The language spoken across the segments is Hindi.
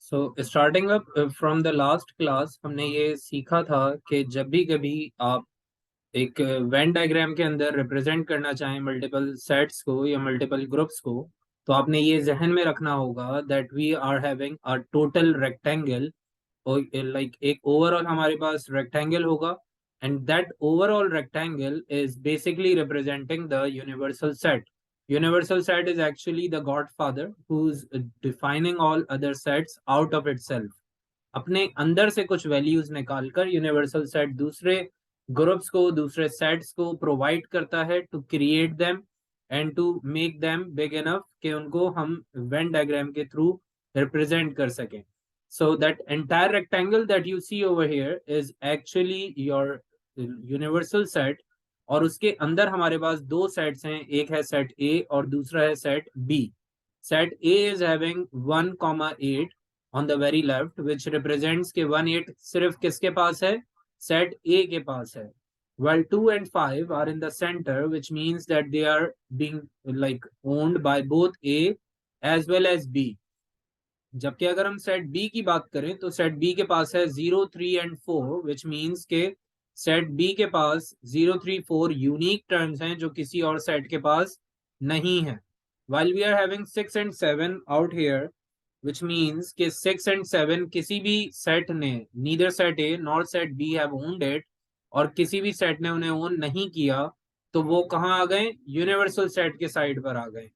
So starting up from the last class हमने ये सीखा था कि जब भी कभी आप एक वेन डायग्राम के अंदर रिप्रेजेंट करना चाहें मल्टीपल सेट्स को या मल्टीपल ग्रुप्स को, तो आपने ये जहन में रखना होगा that we are having a total rectangle. और लाइक एक ओवरऑल हमारे पास रेक्टेंगल होगा, and that overall rectangle is basically representing the universal set. Universal set is actually the godfather who's defining all other sets out of itself. अपने अंदर से कुछ वैल्यूज निकालकर यूनिवर्सल सेट दूसरे ग्रुप्स को, दूसरे सेट्स को प्रोवाइड करता है to create them and to make them big enough कि उनको हम वेन डायग्राम के थ्रू रिप्रेजेंट कर सकें. So that entire rectangle that you see over here is actually your universal set. और उसके अंदर हमारे पास दो सेट्स हैं, एक है सेट ए और दूसरा है set B. Set A is having 1,8 on the very left which represents के 1,8 सिर्फ किसके पास है? सेट ए के पास है. while 2 and 5 are in the center, which means that they are being like owned by both A as well as B. जबकि अगर हम सेट बी की बात करें तो सेट बी के पास है 0, 3 and 4, which means के सेट बी के पास 0, 3, 4 यूनिक टर्म्स हैं जो किसी और सेट के पास नहीं है. while we are having 6 and 7 out here, which means कि 6 and 7 किसी भी सेट ने, neither set A nor set B have owned it, और किसी भी सेट ने उन्हें ओन नहीं किया, तो वो कहाँ आ गए? यूनिवर्सल सेट के साइड पर आ गए.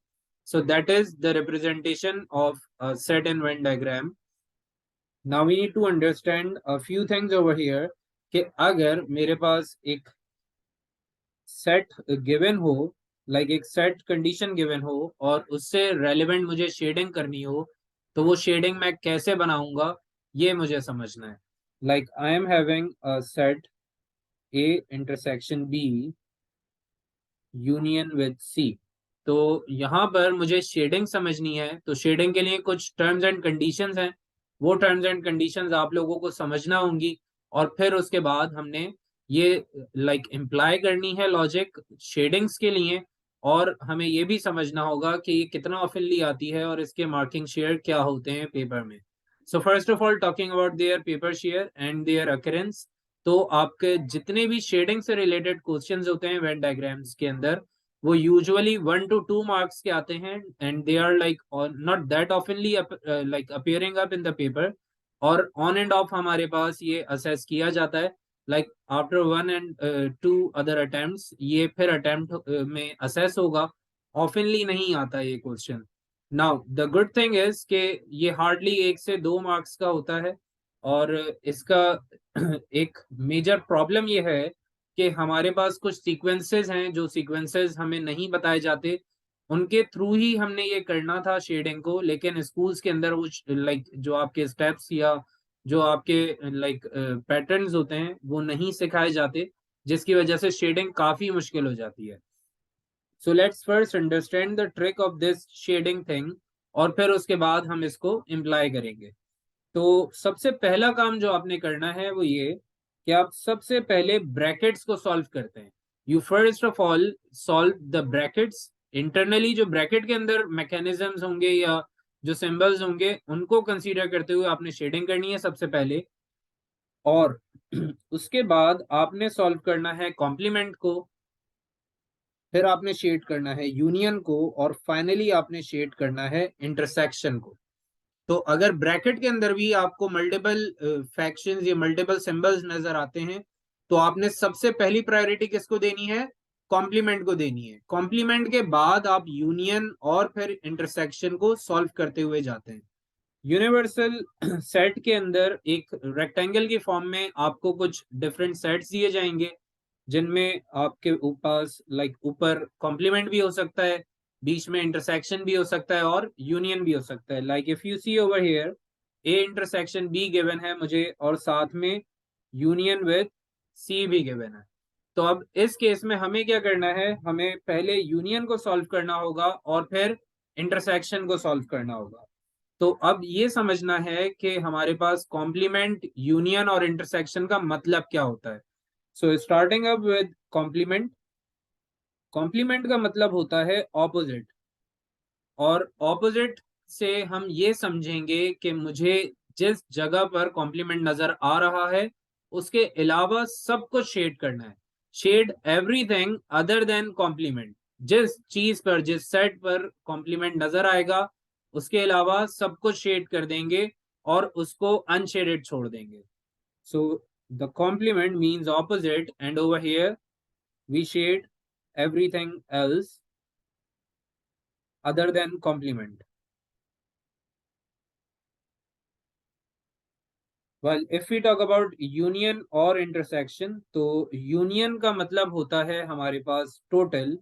So that is the representation of a set and Venn diagram. Now we need to understand a few things over here कि अगर मेरे पास एक सेट गिवन हो, लाइक एक सेट कंडीशन गिवन हो और उससे रेलेवेंट मुझे शेडिंग करनी हो, तो वो शेडिंग मैं कैसे बनाऊंगा ये मुझे समझना है. Like I am having a set A intersection B union with C. तो यहाँ पर मुझे शेडिंग समझनी है, तो शेडिंग के लिए कुछ टर्म्स एंड कंडीशंस हैं. वो टर्म्स एंड कंडीशंस आप लोगों को समझना होंगी, और फिर उसके बाद हमने ये लाइक इम्प्लाई करनी है लॉजिक शेडिंग्स के लिए, और हमें ये भी समझना होगा कि ये कितना ऑफनली आती है और इसके मार्किंग शेयर क्या होते हैं पेपर में. So first of all talking about their paper share and there occurrence. तो आपके जितने भी शेडिंग से रिलेटेड क्वेश्चंस होते हैं वेन डायग्राम्स के अंदर, वो यूजुअली 1 to 2 मार्क्स के आते हैं, and they are like not that oftenly like appearing up in the paper. और ऑन एंड ऑफ हमारे पास ये असेस किया जाता है, like after 1 and 2 other attempts ये फिर अटेम्प्ट में असेस होगा. ऑफनली नहीं आता ये question. Now the good thing is कि ये हार्डली 1 से 2 मार्क्स का होता है, और इसका एक मेजर प्रॉब्लम ये है कि हमारे पास कुछ सीक्वेंसेस हैं, जो सीक्वेंसेस हमें नहीं बताए जाते, उनके थ्रू ही हमने ये करना था शेडिंग को. लेकिन स्कूल्स के अंदर वो लाइक जो आपके स्टेप्स या जो आपके लाइक पैटर्न्स होते हैं वो नहीं सिखाए जाते, जिसकी वजह से शेडिंग काफी मुश्किल हो जाती है. So let's first understand the trick of this shading thing, और फिर उसके बाद हम इसको इम्प्लाई करेंगे. तो सबसे पहला काम जो आपने करना है वो ये कि आप सबसे पहले ब्रैकेट्स को सॉल्व करते हैं. You first of all solve the brackets. Internally जो ब्रैकेट के अंदर मैकेनिज्म्स होंगे या जो सिंबल्स होंगे उनको कंसीडर करते हुए आपने शेडिंग करनी है सबसे पहले. और उसके बाद आपने सॉल्व करना है कॉम्प्लीमेंट को, फिर आपने शेड करना है यूनियन को, और फाइनली आपने शेड करना है इंटरसेक्शन को. तो अगर ब्रैकेट के अंदर भी आपको मल्टीपल फैक्शंस या मल्टीपल सिंबल्स नजर आते हैं, तो आपने सबसे पहली प्रायोरिटी किसको देनी है? कॉम्प्लीमेंट को देनी है. कॉम्प्लीमेंट के बाद आप यूनियन और फिर इंटरसेक्शन को सॉल्व करते हुए जाते हैं. यूनिवर्सल सेट के अंदर एक रेक्टेंगल की फॉर्म में आपको कुछ डिफरेंट सेट्स दिए जाएंगे, जिनमें आपके पास लाइक ऊपर कॉम्प्लीमेंट भी हो सकता है, बीच में इंटरसेक्शन भी हो सकता है, और यूनियन भी हो सकता है. Like if you see over here A intersection B given है मुझे, और साथ में यूनियन विद सी भी गिवन है. तो अब इस केस में हमें क्या करना है? हमें पहले यूनियन को सॉल्व करना होगा और फिर इंटरसेक्शन को सॉल्व करना होगा. तो अब ये समझना है कि हमारे पास कॉम्प्लीमेंट, यूनियन और इंटरसेक्शन का मतलब क्या होता है. So starting up with complement. Complement का मतलब होता है ऑपोजिट. और ऑपोजिट से हम ये समझेंगे कि मुझे जिस जगह पर कॉम्प्लीमेंट नजर आ रहा है उसके अलावा सब कुछ शेड करना है। Shade everything other than complement. जिस चीज पर, जिस सेट पर कॉम्प्लीमेंट नजर आएगा उसके अलावा सब कुछ शेड कर देंगे और उसको अनशेडेड छोड़ देंगे। So the complement means opposite and over here we shade everything else other than complement. Well, if we talk about union और intersection, तो union का मतलब होता है हमारे पास total,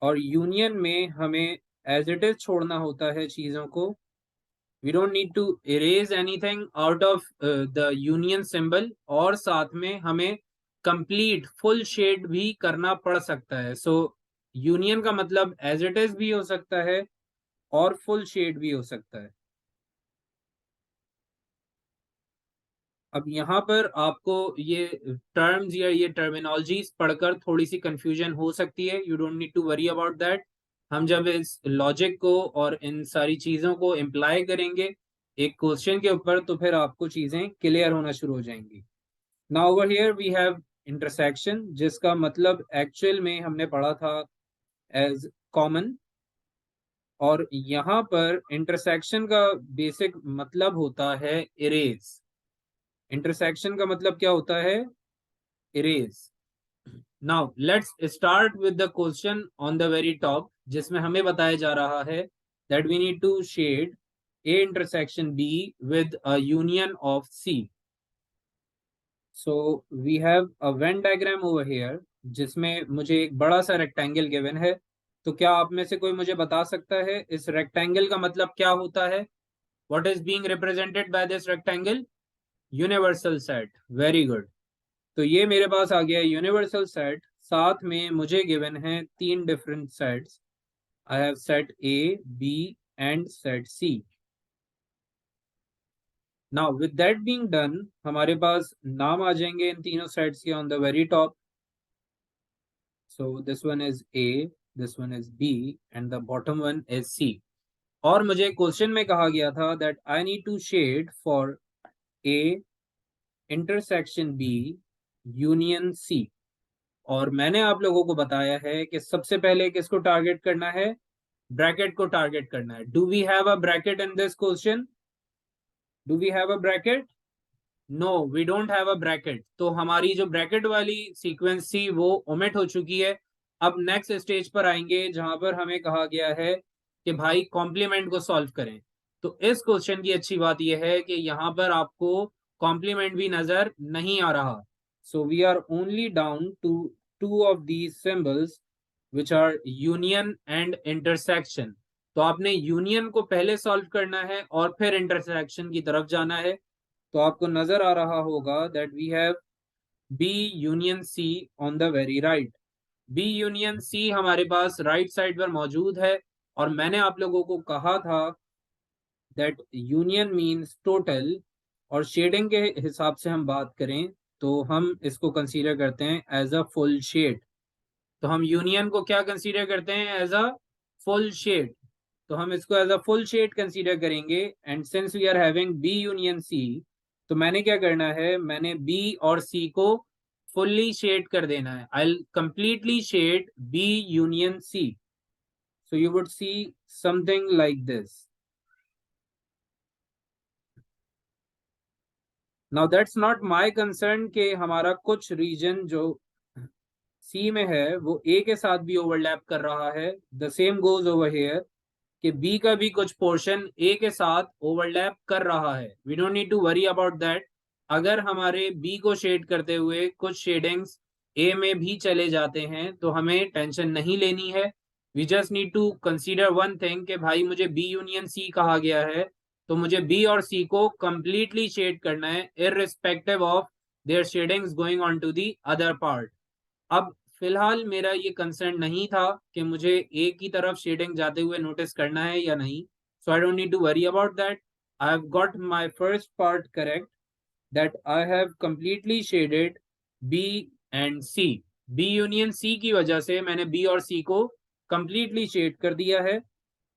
और union में हमें as it is छोड़ना होता है चीजों को। We don't need to erase anything out of the union symbol, और साथ में हमें complete full shade भी करना पड़ सकता है। So union का मतलब as it is भी हो सकता है और फुल शेड भी हो सकता है। अब यहाँ पर आपको ये टर्म्स या ये टर्मिनोलॉजीज पढ़कर थोड़ी सी कंफ्यूजन हो सकती है। You don't need to worry about that. हम जब इस लॉजिक को और इन सारी चीजों को इम्प्लाई करेंगे एक क्वेश्चन के ऊपर, तो फिर आपको चीजें क्लियर होना शुरू हो जाएंगी। Now over here we have intersection, जिसका मतलब एक्चुअल में हमने पढ़ा था एज कॉमन, और यहाँ पर इंटरसेक्शन का बेसिक मतलब होता है इरेज। इंटरसेक्शन का मतलब क्या होता है? Erase. Now let's start with the question on the very top, जिसमें हमें बताया जा रहा है that we need to shade A intersection B with a union of C. So we have a Venn diagram over here, जिसमें मुझे एक बड़ा सा रेक्टेंगल गिवन है। तो क्या आप में से कोई मुझे बता सकता है इस रेक्टेंगल का मतलब क्या होता है? What is being represented by this rectangle? Universal set. Very good. तो ये मेरे पास आ गया यूनिवर्सल सेट। साथ में मुझे गिवन है तीन different sets. I have set A, B and set C. Now with that being done, हमारे पास नाम आ जाएंगे इन तीनों सेट्स के on the very top. So this one is A, this one is B and the bottom one is C. और मुझे क्वेश्चन में कहा गया था that I need to shade for A intersection B union C. और मैंने आप लोगों को बताया है कि सबसे पहले किसको टारगेट करना है? ब्रैकेट को टारगेट करना है। Do we have a bracket in this question? Do we have a bracket? No, we don't have a bracket. तो हमारी जो ब्रैकेट वाली सीक्वेंस थी वो ओमिट हो चुकी है। अब नेक्स्ट स्टेज पर आएंगे जहां पर हमें कहा गया है कि भाई कॉम्प्लीमेंट को सॉल्व करें। तो इस क्वेश्चन की अच्छी बात यह है कि यहाँ पर आपको कॉम्प्लीमेंट भी नजर नहीं आ रहा। So we are only down to two of these symbols which are union and intersection. तो आपने यूनियन को पहले सॉल्व करना है और फिर इंटरसेक्शन की तरफ जाना है। तो आपको नजर आ रहा होगा that we have B union C on the very right. B union C हमारे पास राइट साइड पर मौजूद है। और मैंने आप लोगों को कहा था दैट यूनियन मीन्स टोटल। और शेडिंग के हिसाब से हम बात करें तो हम इसको कंसीडर करते हैं एज अ फुल शेड। तो हम यूनियन को क्या कंसीडर करते हैं? As a full shade. तो हम इसको एज अ फुल शेड कंसीडर करेंगे। And since we are having B union C, तो मैंने क्या करना है? मैंने बी और सी को फुल्ली शेड कर देना है। I completely shade B union C. So you would see something like this. Now that's not my concern कि हमारा कुछ रीजन जो सी में है वो ए के साथ भी ओवरलैप कर रहा है। The same goes over here कि बी का भी कुछ पोर्शन ए के साथ ओवरलैप कर रहा है। We don't need to worry about that. अगर हमारे बी को शेड करते हुए कुछ शेडिंग्स ए में भी चले जाते हैं तो हमें टेंशन नहीं लेनी है। We just need to consider one thing कि भाई मुझे बी यूनियन सी कहा गया है, तो मुझे बी और सी को कंप्लीटली शेड करना है irrespective of their shadings going on to the other part. अब फिलहाल मेरा ये कंसर्न नहीं था कि मुझे एक ही तरफ शेडिंग जाते हुए नोटिस करना है या नहीं। So I don't need to worry about that. I have got my first part correct, that I have completely shaded B and C. B union C की वजह से मैंने बी और सी को कंप्लीटली शेड कर दिया है।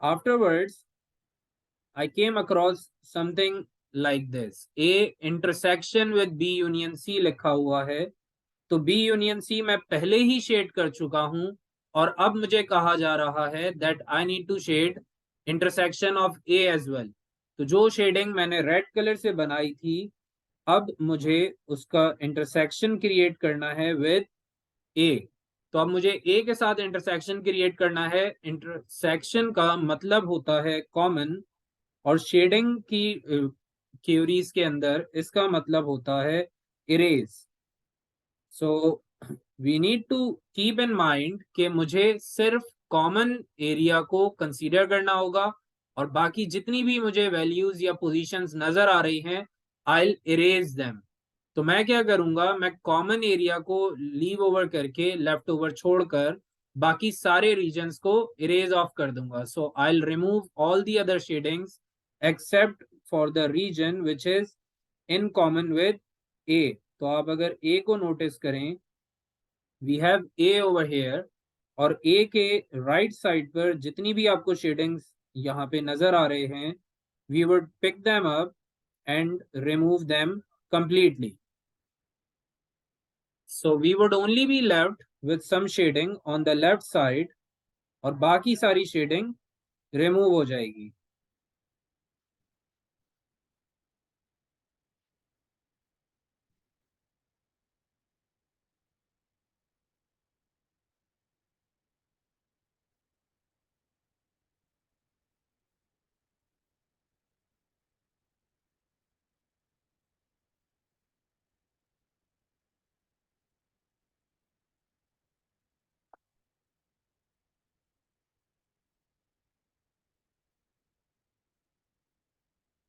Afterwards I came across something like this. A intersection with B union C लिखा हुआ है, तो B यूनियन C मैं पहले ही शेड कर चुका हूं, और अब मुझे कहा जा रहा है that I need to shade intersection of A as well. तो जो शेडिंग मैंने रेड कलर से बनाई थी, अब मुझे उसका इंटरसेक्शन क्रिएट करना है विद A। तो अब मुझे A के साथ इंटरसेक्शन क्रिएट करना है। इंटरसेक्शन का मतलब होता है कॉमन, और शेडिंग की क्यूरीज के अंदर इसका मतलब होता है erase. So we need to keep in mind कि मुझे सिर्फ कॉमन एरिया को कंसीडर करना होगा, और बाकी जितनी भी मुझे वैल्यूज या पोजीशंस नजर आ रही हैं, आई इरेज देम। तो मैं क्या करूंगा, मैं कॉमन एरिया को लीव ओवर करके, लेफ्ट ओवर छोड़कर, बाकी सारे रीजन्स को इरेज ऑफ कर दूंगा। So I remove all the other shadings except for the region which is in common with A. तो आप अगर ए को नोटिस करें, we have A over here, और ए के राइट साइड पर जितनी भी आपको शेडिंग्स यहाँ पे नजर आ रहे हैं, we would pick them up and remove them completely. So we would only be left with some shading on the left side, और बाकी सारी शेडिंग रिमूव हो जाएगी।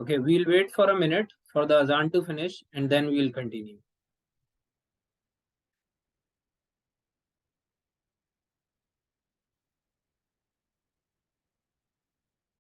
Okay, we'll wait for a minute for the azan to finish and then we'll continue.